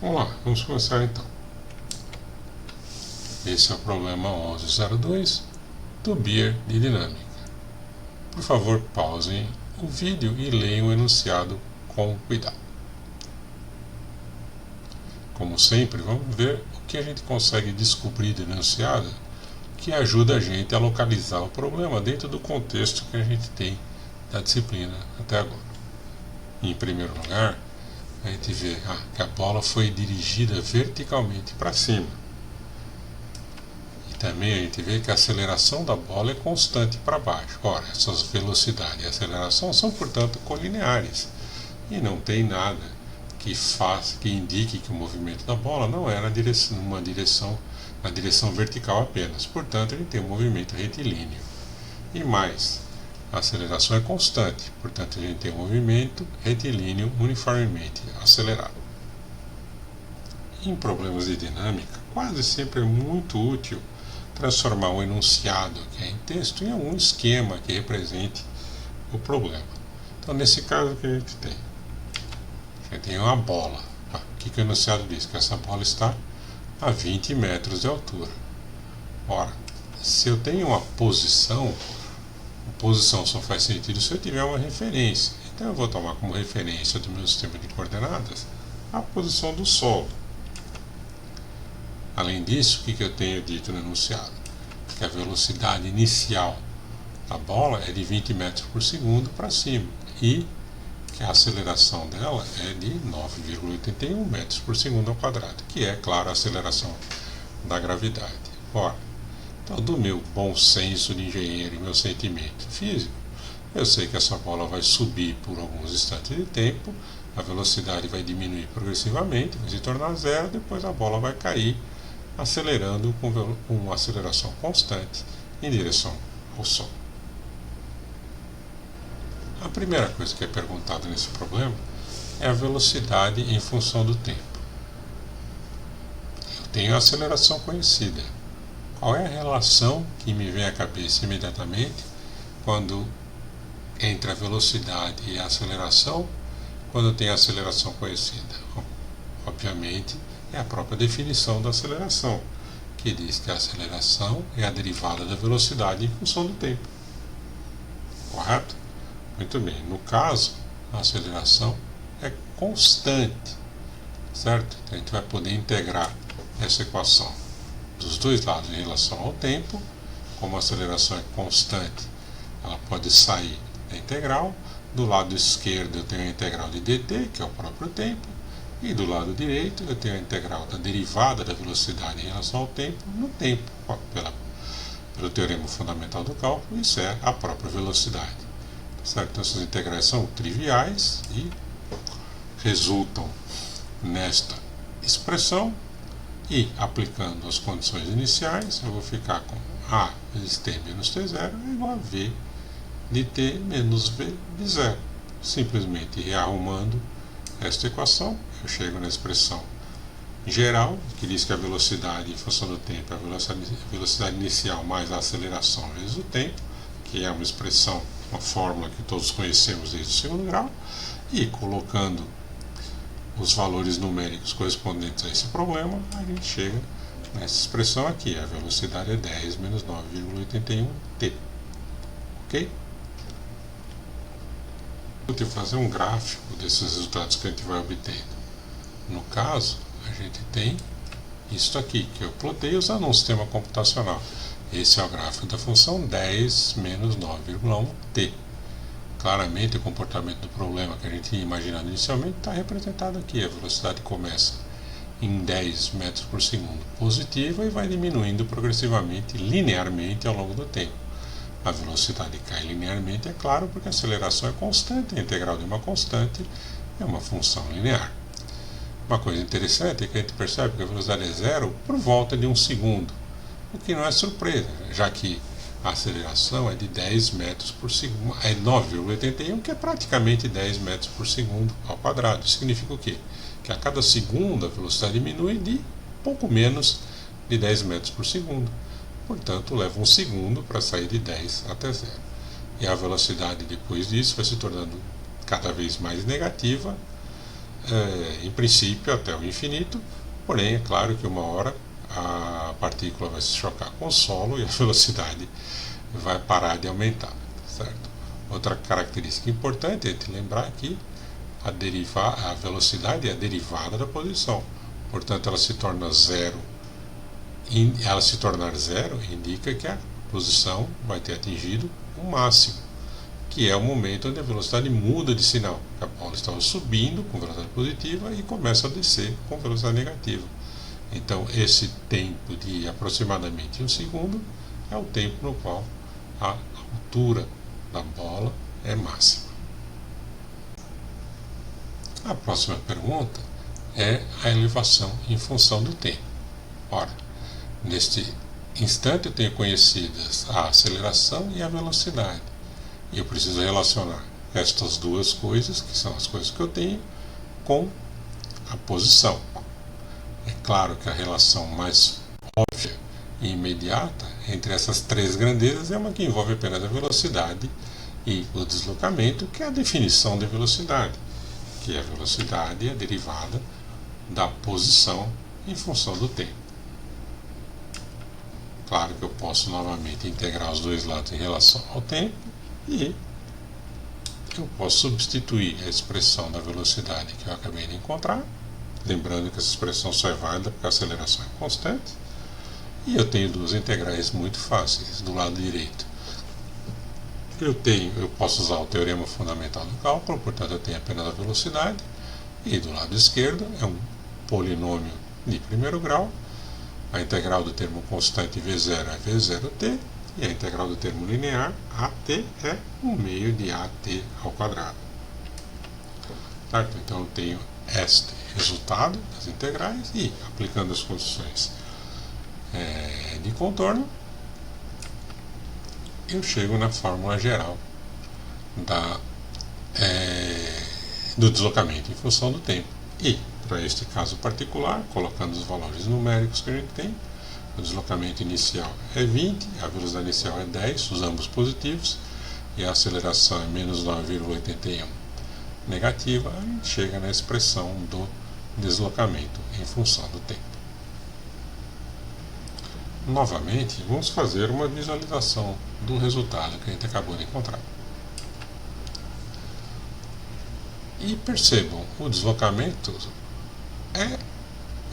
Vamos lá, vamos começar então. Esse é o problema 1102 do Beer de dinâmica. Por favor, pausem o vídeo e leiam o enunciado com cuidado. Como sempre, vamos ver o que a gente consegue descobrir do enunciado que ajuda a gente a localizar o problema dentro do contexto que a gente tem da disciplina até agora. Em primeiro lugar, a gente vê que a bola foi dirigida verticalmente para cima. E também a gente vê que a aceleração da bola é constante para baixo. Ora, essas velocidade e aceleração são, portanto, colineares. E não tem nada que indique que o movimento da bola não é na direção vertical apenas. Portanto, ele tem um movimento retilíneo. E mais, a aceleração é constante, portanto a gente tem um movimento retilíneo uniformemente acelerado. Em problemas de dinâmica, quase sempre é muito útil transformar um enunciado que é em texto em algum esquema que represente o problema. Então, nesse caso, o que a gente tem? A gente tem uma bola. O que o enunciado diz? Que essa bola está a 20 metros de altura. Ora, se eu tenho uma posição só faz sentido se eu tiver uma referência. Então eu vou tomar como referência do meu sistema de coordenadas a posição do solo. Além disso, o que eu tenho dito no enunciado? Que a velocidade inicial da bola é de 20 metros por segundo para cima e que a aceleração dela é de 9,81 metros por segundo ao quadrado, que é, claro, a aceleração da gravidade. Ora, então, do meu bom senso de engenheiro e meu sentimento físico, eu sei que essa bola vai subir por alguns instantes de tempo, a velocidade vai diminuir progressivamente, vai se tornar zero, depois a bola vai cair, acelerando com uma aceleração constante em direção ao Sol. A primeira coisa que é perguntada nesse problema é a velocidade em função do tempo. Eu tenho a aceleração conhecida. Qual é a relação que me vem à cabeça imediatamente quando entre a velocidade e a aceleração, quando eu tenho a aceleração conhecida? Obviamente, é a própria definição da aceleração, que diz que a aceleração é a derivada da velocidade em função do tempo. Correto? Muito bem. No caso, a aceleração é constante, certo? Então, a gente vai poder integrar essa equação dos dois lados em relação ao tempo. Como a aceleração é constante, ela pode sair da integral. Do lado esquerdo eu tenho a integral de dt, que é o próprio tempo, e do lado direito eu tenho a integral da derivada da velocidade em relação ao tempo no tempo, pelo teorema fundamental do cálculo. Isso é a própria velocidade, certo? Então essas integrais são triviais e resultam nesta expressão. E aplicando as condições iniciais, eu vou ficar com A vezes T menos T0 é igual a V de T menos V de zero. Simplesmente rearrumando esta equação, eu chego na expressão geral, que diz que a velocidade em função do tempo é a velocidade inicial mais a aceleração vezes o tempo, que é uma expressão, uma fórmula que todos conhecemos desde o segundo grau, e colocando os valores numéricos correspondentes a esse problema, a gente chega nessa expressão aqui, a velocidade é 10 menos 9,81 t. Ok? Eu tenho que fazer um gráfico desses resultados que a gente vai obtendo. No caso, a gente tem isso aqui, que eu plotei usando um sistema computacional. Esse é o gráfico da função 10 menos 9,1 t. Claramente, o comportamento do problema que a gente tinha imaginado inicialmente está representado aqui. A velocidade começa em 10 metros por segundo positiva e vai diminuindo progressivamente, linearmente, ao longo do tempo. A velocidade cai linearmente, é claro, porque a aceleração é constante. A integral de uma constante é uma função linear. Uma coisa interessante é que a gente percebe que a velocidade é zero por volta de um segundo, o que não é surpresa, já que a aceleração é de 10 metros por segundo, é 9,81, que é praticamente 10 metros por segundo ao quadrado. Isso significa o quê? Que a cada segundo a velocidade diminui de pouco menos de 10 metros por segundo. Portanto, leva um segundo para sair de 10 até 0. E a velocidade depois disso vai se tornando cada vez mais negativa, em princípio até o infinito, porém é claro que uma hora a partícula vai se chocar com o solo e a velocidade vai parar de aumentar, certo? Outra característica importante é te lembrar que a velocidade é a derivada da posição, portanto ela se torna zero. Ela se tornar zero indica que a posição vai ter atingido o máximo, que é o momento onde a velocidade muda de sinal. A bola estava subindo com velocidade positiva e começa a descer com velocidade negativa. Então esse tempo de aproximadamente 1 segundo é o tempo no qual a altura da bola é máxima. A próxima pergunta é a elevação em função do tempo. Ora, neste instante eu tenho conhecidas a aceleração e a velocidade. E eu preciso relacionar estas duas coisas, que são as coisas que eu tenho, com a posição. É claro que a relação mais óbvia e imediata entre essas três grandezas é uma que envolve apenas a velocidade e o deslocamento, que é a definição de velocidade, que a velocidade é a derivada da posição em função do tempo. Claro que eu posso novamente integrar os dois lados em relação ao tempo e eu posso substituir a expressão da velocidade que eu acabei de encontrar, lembrando que essa expressão só é válida porque a aceleração é constante, e eu tenho duas integrais muito fáceis. Do lado direito eu posso usar o teorema fundamental do cálculo, portanto eu tenho apenas a velocidade, e do lado esquerdo é um polinômio de primeiro grau. A integral do termo constante V0 é V0t, e a integral do termo linear AT é 1 meio de AT ao quadrado. Certo? Então eu tenho este resultado das integrais e, aplicando as condições de contorno, eu chego na fórmula geral do deslocamento em função do tempo. E, para este caso particular, colocando os valores numéricos que a gente tem, o deslocamento inicial é 20, a velocidade inicial é 10, os ambos positivos, e a aceleração é menos 9,81 negativa, a gente chega na expressão do deslocamento em função do tempo. Novamente, vamos fazer uma visualização do resultado que a gente acabou de encontrar. E percebam, o deslocamento é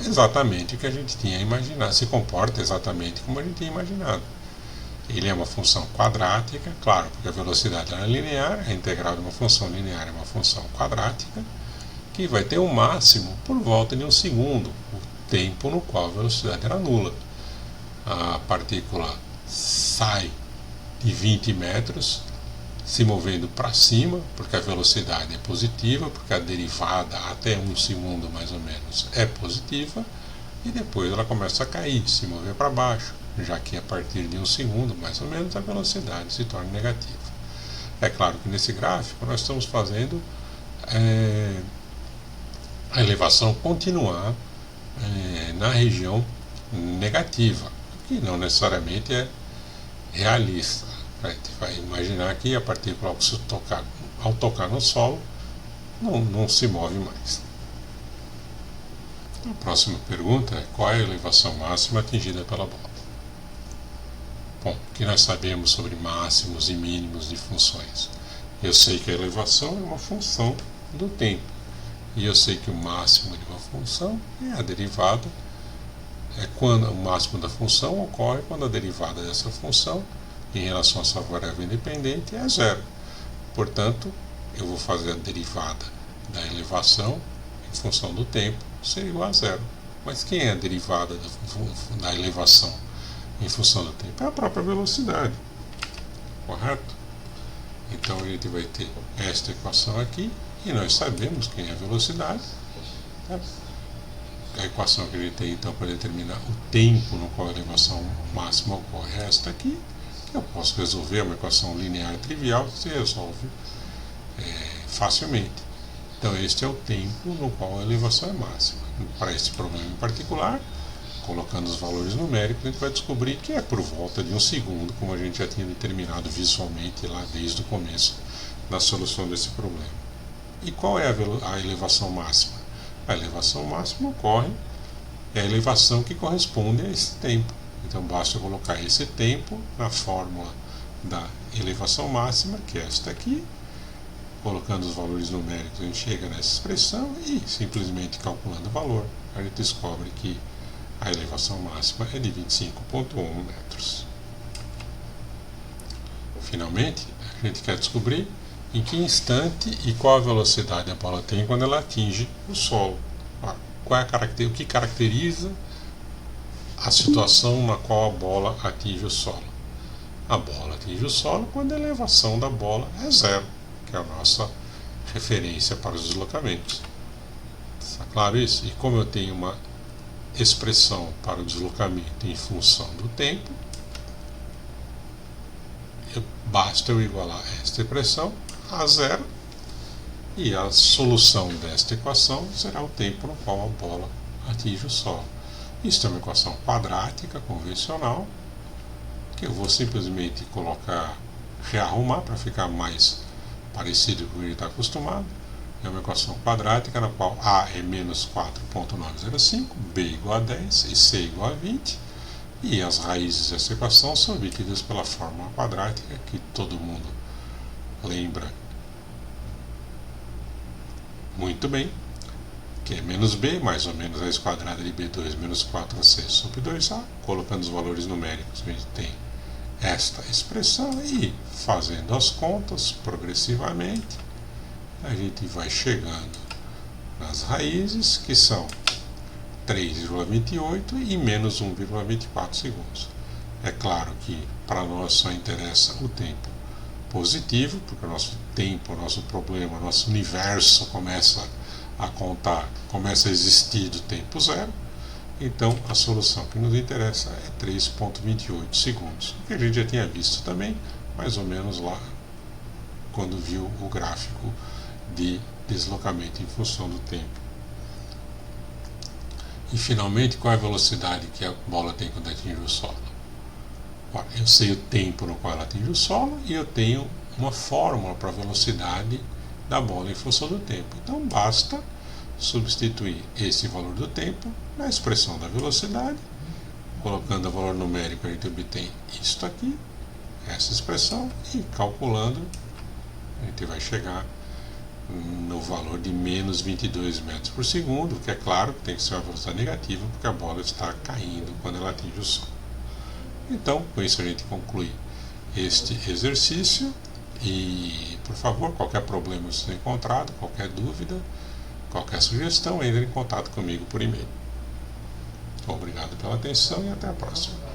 exatamente o que a gente tinha imaginado, se comporta exatamente como a gente tinha imaginado. Ele é uma função quadrática, claro, porque a velocidade é linear, a integral de uma função linear é uma função quadrática, que vai ter um máximo por volta de 1 segundo, o tempo no qual a velocidade era nula. A partícula sai de 20 metros, se movendo para cima, porque a velocidade é positiva, porque a derivada até 1 segundo mais ou menos é positiva, e depois ela começa a cair, se mover para baixo, já que a partir de 1 segundo mais ou menos a velocidade se torna negativa. É claro que nesse gráfico nós estamos fazendo a elevação continuar na região negativa, que não necessariamente é realista. A gente vai imaginar que a partícula, ao tocar no solo, não se move mais. A próxima pergunta é: qual é a elevação máxima atingida pela bola? Bom, o que nós sabemos sobre máximos e mínimos de funções? Eu sei que a elevação é uma função do tempo, e eu sei que o máximo de uma função é a derivada, quando o máximo da função ocorre quando a derivada dessa função em relação a sua variável independente é zero. Portanto, eu vou fazer a derivada da elevação em função do tempo ser igual a zero. Mas quem é a derivada da elevação em função do tempo? É a própria velocidade, correto? Então a gente vai ter esta equação aqui, e nós sabemos quem é a velocidade. A equação que a gente tem então para determinar o tempo no qual a elevação máxima ocorre é esta aqui. Eu posso resolver uma equação linear trivial que se resolve facilmente. Então este é o tempo no qual a elevação é máxima. Para este problema em particular, colocando os valores numéricos, a gente vai descobrir que é por volta de 1 segundo, como a gente já tinha determinado visualmente lá desde o começo da solução desse problema. E qual é a elevação máxima? a elevação máxima ocorre, é a elevação que corresponde a esse tempo. Então basta colocar esse tempo na fórmula da elevação máxima, que é esta aqui. Colocando os valores numéricos, a gente chega nessa expressão e simplesmente calculando o valor, a gente descobre que a elevação máxima é de 25,1 metros. Finalmente, a gente quer descobrir em que instante e qual a velocidade a bola tem quando ela atinge o solo. Qual é o que caracteriza a situação na qual a bola atinge o solo? A bola atinge o solo quando a elevação da bola é zero, que é a nossa referência para os deslocamentos. Está claro isso? E como eu tenho uma expressão para o deslocamento em função do tempo, basta eu igualar esta expressão a zero e a solução desta equação será o tempo no qual a bola atinge o solo. Isso é uma equação quadrática convencional que eu vou simplesmente rearrumar para ficar mais parecido com o que ele está acostumado. É uma equação quadrática na qual A é menos 4,905, B igual a 10 e C igual a 20. E as raízes dessa equação são obtidas pela fórmula quadrática que todo mundo lembra muito bem, que é menos B, mais ou menos raiz quadrada de B2 menos 4AC sobre 2A. Colocando os valores numéricos, a gente tem esta expressão e, fazendo as contas progressivamente, a gente vai chegando nas raízes, que são 3,28 e menos 1,24 segundos. É claro que para nós só interessa o tempo positivo, porque o nosso tempo, o nosso problema, o nosso universo começa a contar, começa a existir do tempo zero. Então a solução que nos interessa é 3,28 segundos, o que a gente já tinha visto também, mais ou menos lá, quando viu o gráfico de deslocamento em função do tempo. E finalmente, qual é a velocidade que a bola tem quando atinge o solo? Ora, eu sei o tempo no qual ela atinge o solo e eu tenho uma fórmula para a velocidade da bola em função do tempo. Então basta substituir esse valor do tempo na expressão da velocidade. Colocando o valor numérico, a gente obtém isto aqui, essa expressão, e calculando, a gente vai chegar no valor de menos 22 metros por segundo, que é claro que tem que ser uma velocidade negativa, porque a bola está caindo quando ela atinge o solo. Então, com isso a gente conclui este exercício e, por favor, qualquer problema que você encontrado, qualquer dúvida, qualquer sugestão, entre em contato comigo por e-mail. Obrigado pela atenção e até a próxima.